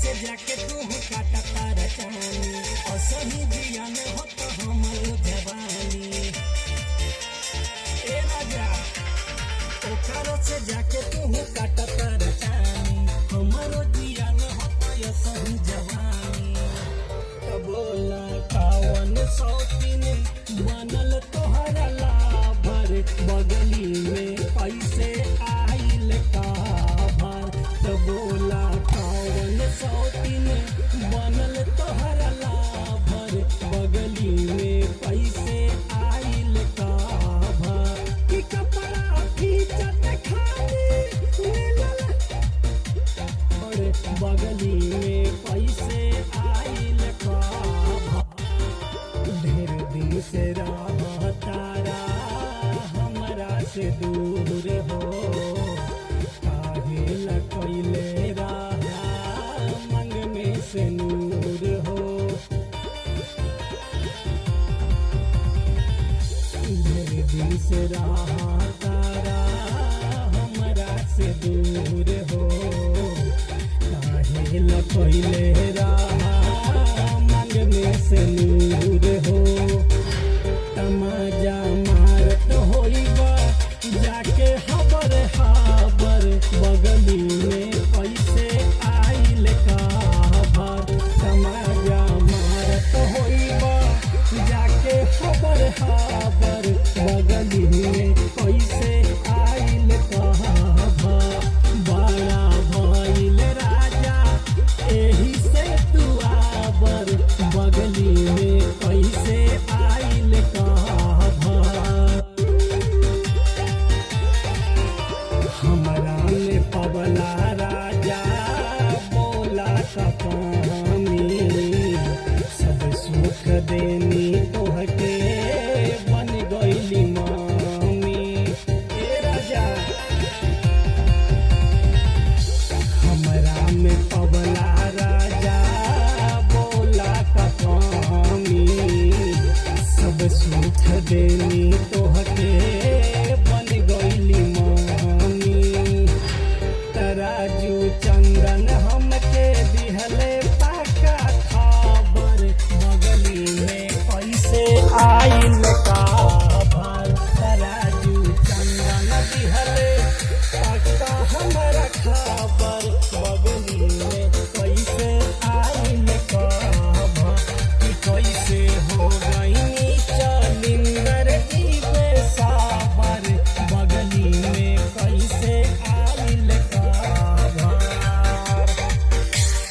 से जाके तू काटा तारा चानी असही जियान हो तो हमरो जवानी ए राजा ओकरो से जाके तू काटा तारा चानी हमरो जियान हो तो असही जवानी बोला कावन सौतीन बनल तोहरा लाभर बगली में पैसे आइल काभर बोला कावन सौतीन बनल तोहरा लाभर बगली में पैसे आइल काभर कि कपड़ा खींचत खाली मिलल और बगली में पैसे आइल काभर ढेर दिन से रह तारा हमरा से दूर हो काहे लकैले रहा मंग में से नूर हो ढेर दिन से रह तारा हमरा से दूर हो काहे लकैले रहा मंग में से नूर हो तमाजा मारत होइबा जाके हबर हाबर बगली में पैसे आइल काभर तमाजा मारत होइबा जाके हबर हाबर बगली में पैसे आइल काभर बड़ा भइल राजा एही से तू आबर बगली में पैसे आइल काभर हमरा में पवला राजा बोला कपानी सब सुख देनी तोहके बन गइली मामी ए राजा हमरा में पवला राजा बोला कपानी सब सुख देनी तोहके बन गइली मामी तराजू चंदन हमके दिहले पाका खबर बगली में पैसे आइल काभर तराजू चंदन दिहले पाका हमरा खबर